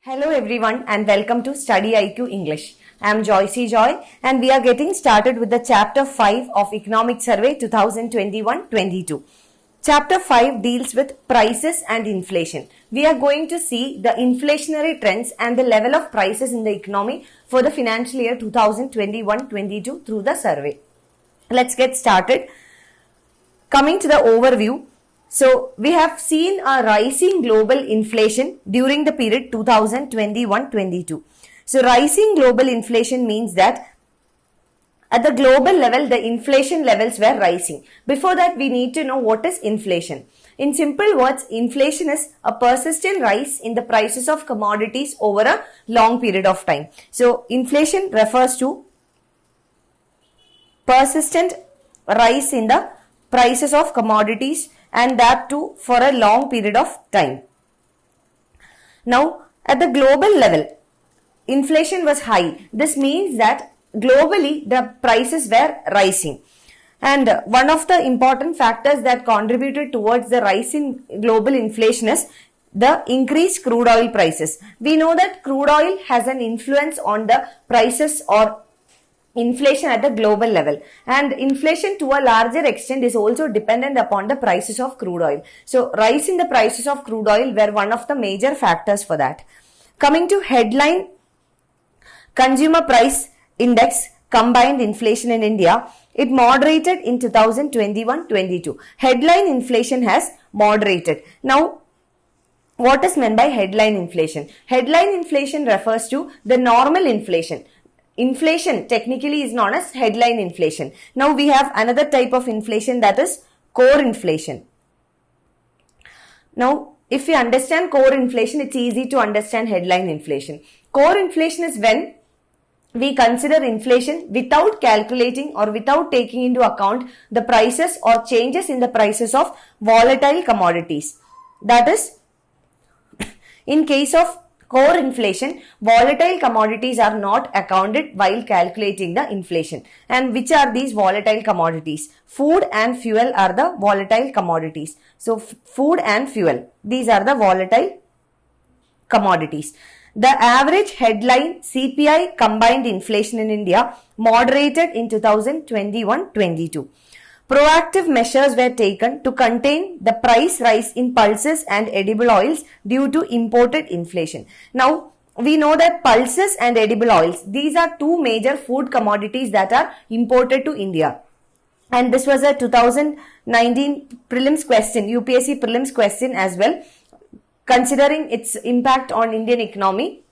Hello everyone and welcome to Study IQ English. I am Joycey Joy and we are getting started with the chapter 5 of Economic Survey 2021-22. Chapter 5 deals with prices and inflation. We are going to see the inflationary trends and the level of prices in the economy for the financial year 2021-22 through the survey. Let's get started. Coming to the overview. So, we have seen a rising global inflation during the period 2021-22. So, rising global inflation means that at the global level, the inflation levels were rising. Before that, we need to know what is inflation. In simple words, inflation is a persistent rise in the prices of commodities over a long period of time. So, inflation refers to persistent rise in the prices of commodities and that too for a long period of time. Now, at the global level, inflation was high. This means that globally the prices were rising. And one of the important factors that contributed towards the rise in global inflation is the increased crude oil prices. We know that crude oil has an influence on the prices or inflation at the global level, and inflation to a larger extent is also dependent upon the prices of crude oil. So, rise in the prices of crude oil were one of the major factors for that. Coming to headline consumer price index combined inflation in India, it moderated in 2021-22. Headline inflation has moderated. Now, what is meant by headline inflation? Headline inflation refers to the normal inflation. Inflation technically is known as headline inflation. Now we have another type of inflation, that is core inflation. Now if we understand core inflation, it's easy to understand headline inflation. Core inflation is when we consider inflation without calculating or without taking into account the prices or changes in the prices of volatile commodities. That is, in case of core inflation, volatile commodities are not accounted while calculating the inflation. And which are these volatile commodities? Food and fuel are the volatile commodities. So, food and fuel, these are the volatile commodities. The average headline CPI combined inflation in India moderated in 2021-22. Proactive measures were taken to contain the price rise in pulses and edible oils due to imported inflation. Now, we know that pulses and edible oils, these are two major food commodities that are imported to India. And this was a 2019 prelims question, UPSC prelims question as well, considering its impact on Indian economy.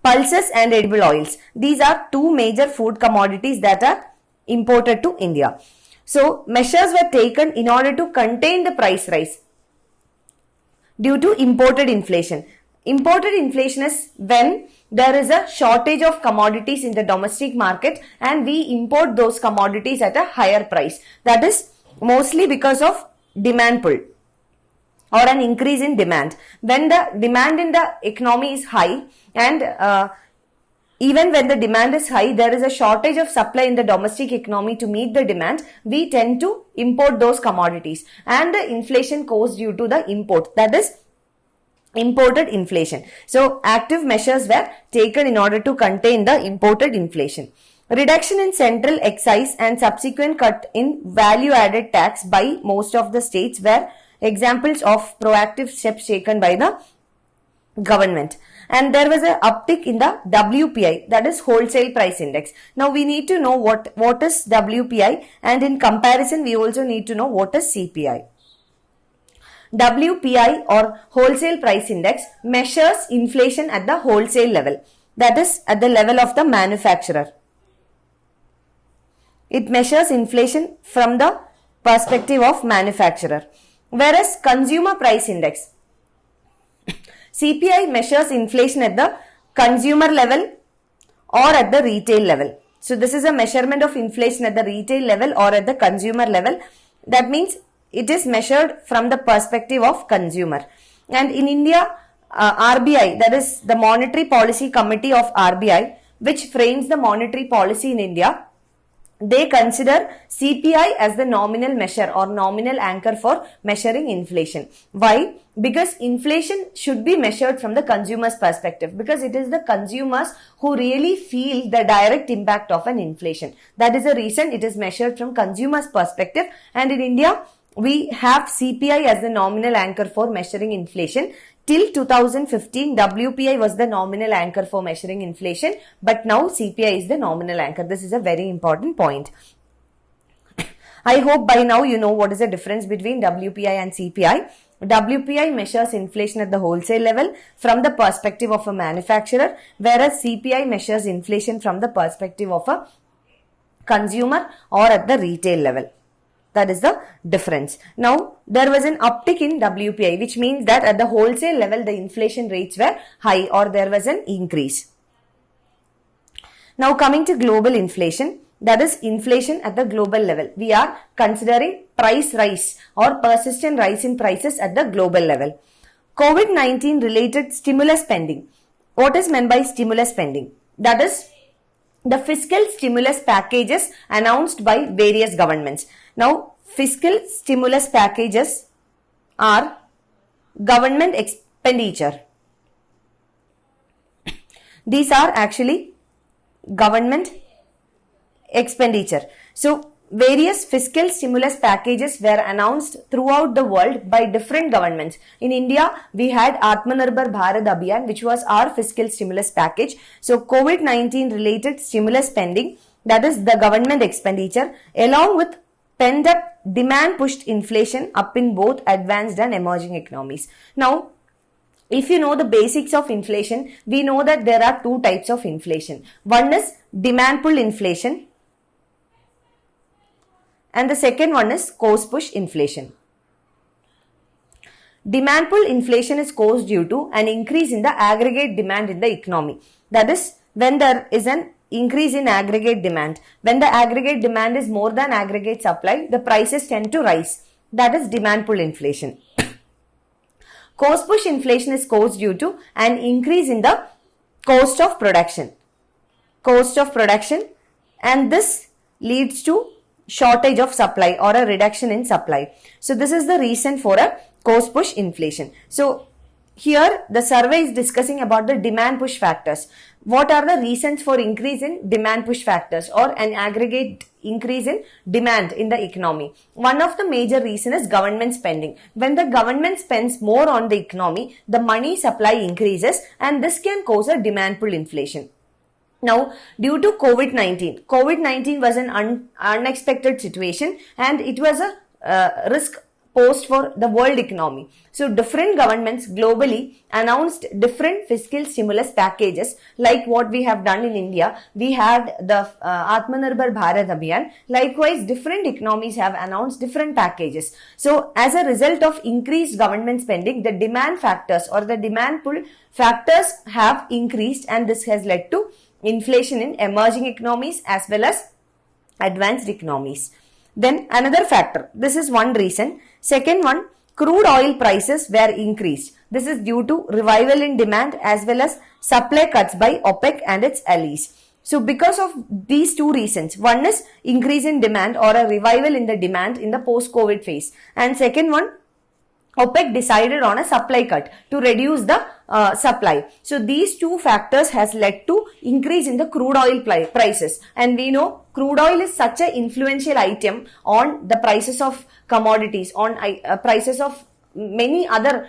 Pulses and edible oils, these are two major food commodities that are imported to India. So, measures were taken in order to contain the price rise due to imported inflation. Imported inflation is when there is a shortage of commodities in the domestic market and we import those commodities at a higher price. That is mostly because of demand pull or an increase in demand. When the demand in the economy is high and even when the demand is high, there is a shortage of supply in the domestic economy to meet the demand, we tend to import those commodities and the inflation caused due to the import, that is imported inflation. So, active measures were taken in order to contain the imported inflation. Reduction in central excise and subsequent cut in value added tax by most of the states were examples of proactive steps taken by the government. And there was an uptick in the WPI, that is wholesale price index. Now we need to know what is WPI, and in comparison we also need to know what is CPI. WPI or wholesale price index measures inflation at the wholesale level, that is at the level of the manufacturer. It measures inflation from the perspective of manufacturer. Whereas consumer price index, CPI measures inflation at the consumer level or at the retail level. So, this is a measurement of inflation at the retail level or at the consumer level. That means it is measured from the perspective of consumer. And in India, RBI, that is the Monetary Policy Committee of RBI, which frames the monetary policy in India, they consider CPI as the nominal measure or nominal anchor for measuring inflation. Why? Because inflation should be measured from the consumer's perspective, because it is the consumers who really feel the direct impact of an inflation. That is the reason it is measured from consumer's perspective. And in India, we have CPI as the nominal anchor for measuring inflation. Till 2015, WPI was the nominal anchor for measuring inflation, but now CPI is the nominal anchor. This is a very important point. I hope by now you know what is the difference between WPI and CPI. WPI measures inflation at the wholesale level from the perspective of a manufacturer, whereas CPI measures inflation from the perspective of a consumer or at the retail level. That is the difference. Now, there was an uptick in WPI, which means that at the wholesale level, the inflation rates were high or there was an increase. Now, coming to global inflation, that is inflation at the global level. We are considering price rise or persistent rise in prices at the global level. COVID-19 related stimulus spending. What is meant by stimulus spending? That is the fiscal stimulus packages announced by various governments. Now, fiscal stimulus packages are government expenditure. These are actually government expenditure. So, various fiscal stimulus packages were announced throughout the world by different governments. In India, we had Atmanirbhar Bharat Abhiyan, which was our fiscal stimulus package. So, COVID-19 related stimulus spending, that is the government expenditure, along with pent-up demand pushed inflation up in both advanced and emerging economies. Now, if you know the basics of inflation, we know that there are two types of inflation. One is demand pull inflation, and the second one is cost push inflation. Demand pull inflation is caused due to an increase in the aggregate demand in the economy. That is, when there is an increase in aggregate demand. When the aggregate demand is more than aggregate supply, the prices tend to rise. That is demand pull inflation. Cost push inflation is caused due to an increase in the cost of production. Cost of production, and this leads to shortage of supply or a reduction in supply. So this is the reason for a cost push inflation. So here the survey is discussing about the demand push factors. What are the reasons for increase in demand push factors or an aggregate increase in demand in the economy? One of the major reasons is government spending. When the government spends more on the economy, the money supply increases, and this can cause a demand pull inflation. Now, due to COVID-19 was an unexpected situation, and it was a risk posed for the world economy. So, different governments globally announced different fiscal stimulus packages, like what we have done in India. We had the Atmanirbhar Bharat Abhiyan. Likewise, different economies have announced different packages. So, as a result of increased government spending, the demand factors or the demand pull factors have increased, and this has led to inflation in emerging economies as well as advanced economies. Then another factor, this is one reason. Second one, crude oil prices were increased. This is due to revival in demand as well as supply cuts by OPEC and its allies. So because of these two reasons, one is increase in demand or a revival in the demand in the post-COVID phase, and second one, OPEC decided on a supply cut to reduce the supply. So these two factors has led to increase in the crude oil prices, and we know crude oil is such an influential item on the prices of commodities, on prices of many other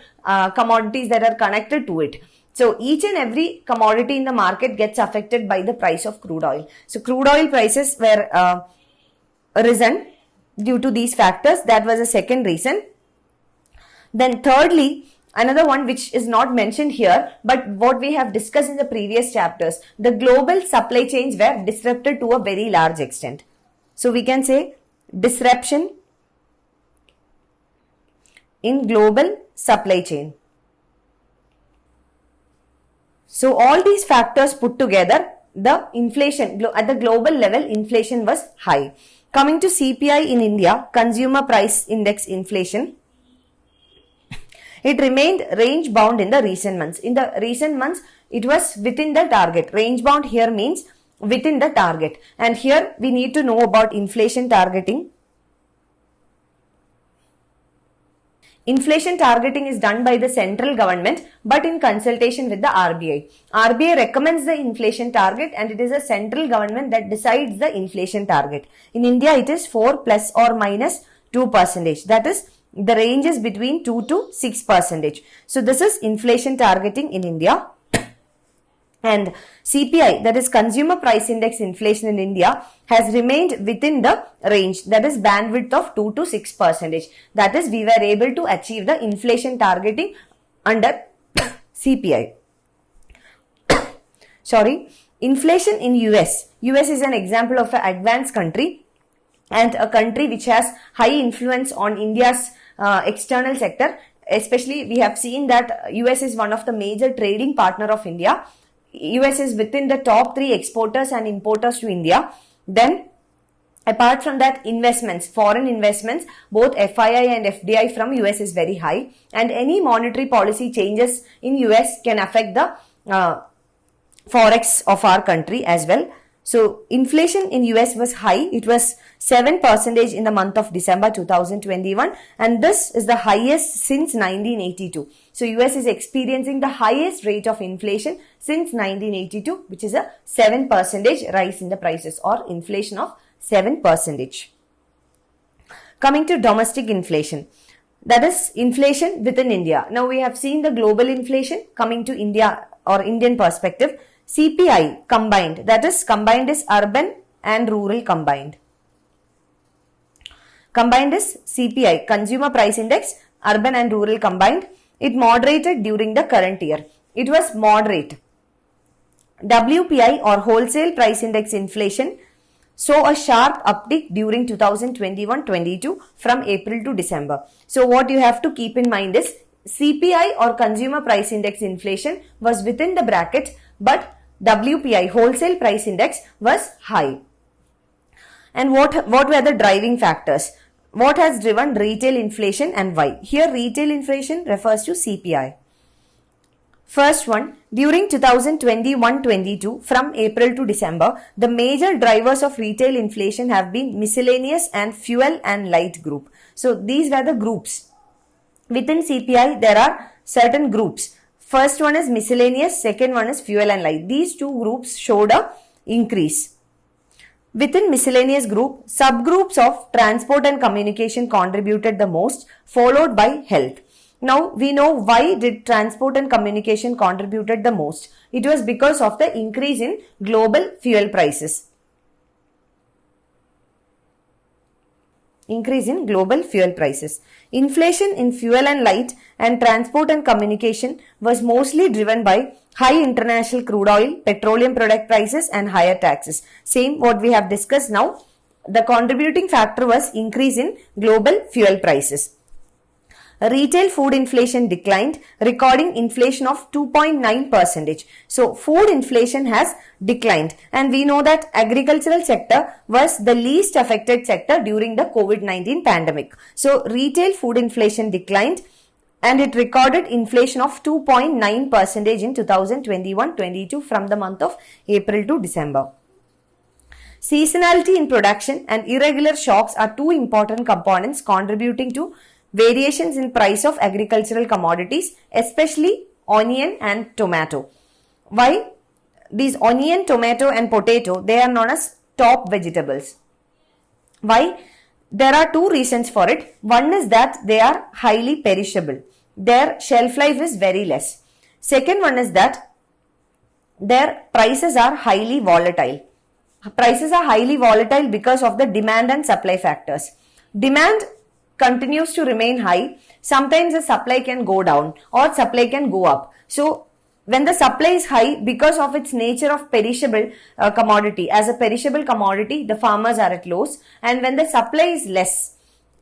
commodities that are connected to it. So each and every commodity in the market gets affected by the price of crude oil. So crude oil prices were risen due to these factors. That was the second reason. Then thirdly, another one which is not mentioned here, but what we have discussed in the previous chapters, the global supply chains were disrupted to a very large extent. So we can say disruption in global supply chain. So all these factors put together, the inflation at the global level, inflation was high. Coming to CPI in India, Consumer Price Index inflation, it remained range bound in the recent months. In the recent months, it was within the target. Range bound here means within the target. And here we need to know about inflation targeting. Inflation targeting is done by the central government but in consultation with the RBI. RBI recommends the inflation target and it is a central government that decides the inflation target. In India it is 4 plus or minus 2%. That is, the range is between 2 to 6%. So this is inflation targeting in India. And CPI, that is Consumer Price Index inflation in India, has remained within the range, that is bandwidth of 2 to 6%. That is, we were able to achieve the inflation targeting under CPI. Sorry, inflation in US. US is an example of an advanced country and a country which has high influence on India's external sector. Especially, we have seen that US is one of the major trading partner of India. US is within the top 3 exporters and importers to India. Then, apart from that, investments, foreign investments, both FII and FDI from US is very high. And any monetary policy changes in US can affect the forex of our country as well. So, inflation in US was high. It was 7% in the month of December 2021 and this is the highest since 1982. So, US is experiencing the highest rate of inflation since 1982, which is a 7% rise in the prices or inflation of 7%. Coming to domestic inflation, that is inflation within India. Now, we have seen the global inflation. Coming to India or Indian perspective, CPI combined, that is combined is urban and rural combined. Combined is CPI, Consumer Price Index, urban and rural combined. It moderated during the current year. It was moderate. WPI or Wholesale Price Index inflation saw a sharp uptick during 2021-22 from April to December. So what you have to keep in mind is CPI or Consumer Price Index inflation was within the bracket but WPI, Wholesale Price Index, was high. And what were the driving factors? What has driven retail inflation and why? Here retail inflation refers to CPI. First one, during 2021-22 from April to December, the major drivers of retail inflation have been miscellaneous and fuel and light group. So these were the groups. Within CPI there are certain groups. First one is miscellaneous, second one is fuel and light. These two groups showed a increase. Within miscellaneous group, subgroups of transport and communication contributed the most, followed by health. Now, we know why did transport and communication contributed the most. It was because of the increase in global fuel prices. Increase in global fuel prices. Inflation in fuel and light and transport and communication was mostly driven by high international crude oil, petroleum product prices and higher taxes. Same what we have discussed now. The contributing factor was increase in global fuel prices. Retail food inflation declined, recording inflation of 2.9%. So, food inflation has declined and we know that agricultural sector was the least affected sector during the COVID-19 pandemic. So, retail food inflation declined and it recorded inflation of 2.9% in 2021-22 from the month of April to December. Seasonality in production and irregular shocks are two important components contributing to variations in price of agricultural commodities, especially onion and tomato. Why? These onion, tomato and potato, they are known as top vegetables. Why? There are two reasons for it. One is that they are highly perishable. Their shelf life is very less. Second one is that their prices are highly volatile. Prices are highly volatile because of the demand and supply factors. Demand continues to remain high. Sometimes the supply can go down or supply can go up. So, when the supply is high, because of its nature of perishable commodity, as a perishable commodity, the farmers are at loss. And when the supply is less,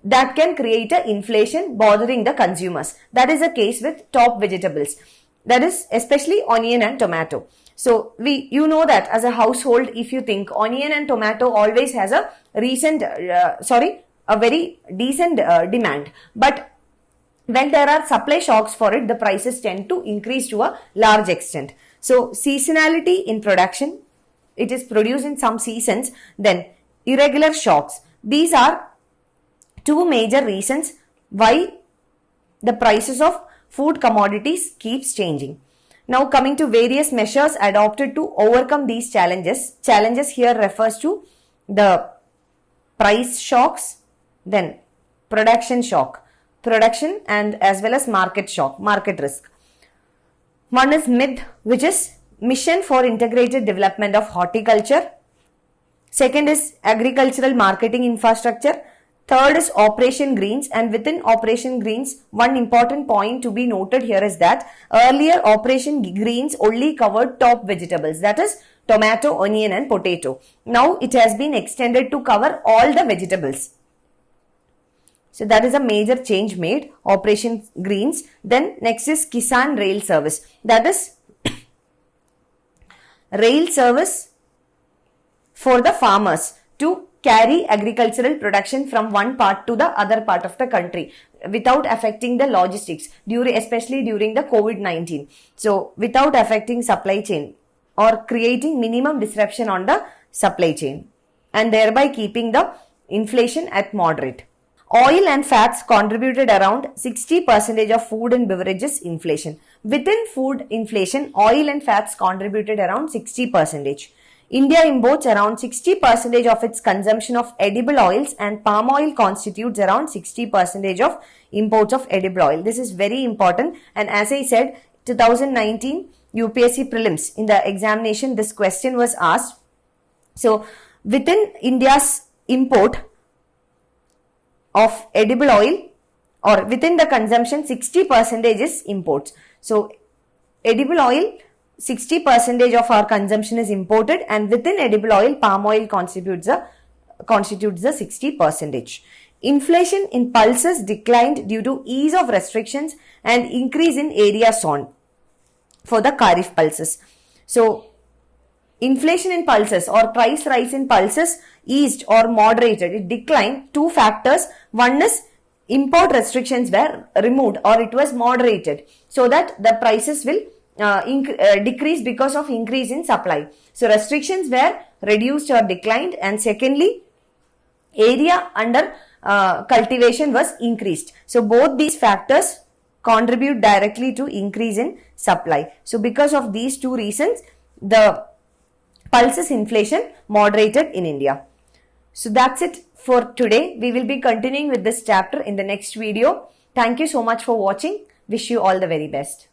that can create an inflation bothering the consumers. That is the case with top vegetables. That is especially onion and tomato. So, you know that as a household, if you think onion and tomato always has a very decent demand. But when there are supply shocks for it, the prices tend to increase to a large extent. So, seasonality in production it is produced in some seasons. Then irregular shocks. These are two major reasons why the prices of food commodities keeps changing. Now coming to various measures adopted to overcome these challenges. Challenges here refers to the price shocks, then production shock, production and as well as market shock, market risk. One is MID, which is Mission for Integrated Development of Horticulture. Second is Agricultural Marketing Infrastructure. Third is Operation Greens, and within Operation Greens, one important point to be noted here is that earlier Operation Greens only covered top vegetables, that is tomato, onion and potato. Now it has been extended to cover all the vegetables. So that is a major change made, Operation Greens. Then next is Kisan Rail Service, that is rail service for the farmers to carry agricultural production from one part to the other part of the country without affecting the logistics, especially during the COVID-19. So without affecting supply chain or creating minimum disruption on the supply chain and thereby keeping the inflation at moderate. Oil and fats contributed around 60% of food and beverages inflation. Within food inflation, oil and fats contributed around 60%. India imports around 60% of its consumption of edible oils, and palm oil constitutes around 60% of imports of edible oil. This is very important, and as I said, 2019 UPSC Prelims, in the examination this question was asked. So within India's import of edible oil, or within the consumption, 60% is imports. So edible oil, 60% of our consumption is imported, and within edible oil, palm oil constitutes the 60%. Inflation in pulses declined due to ease of restrictions and increase in area sown for the Kharif pulses. So inflation in pulses or price rise in pulses eased or moderated. It declined. Two factors. One is import restrictions were removed or it was moderated so that the prices will decrease because of increase in supply. So restrictions were reduced or declined, and secondly, area under cultivation was increased. So both these factors contribute directly to increase in supply. So because of these two reasons, the pulses inflation moderated in India. So that's it for today. We will be continuing with this chapter in the next video. Thank you so much for watching. Wish you all the very best.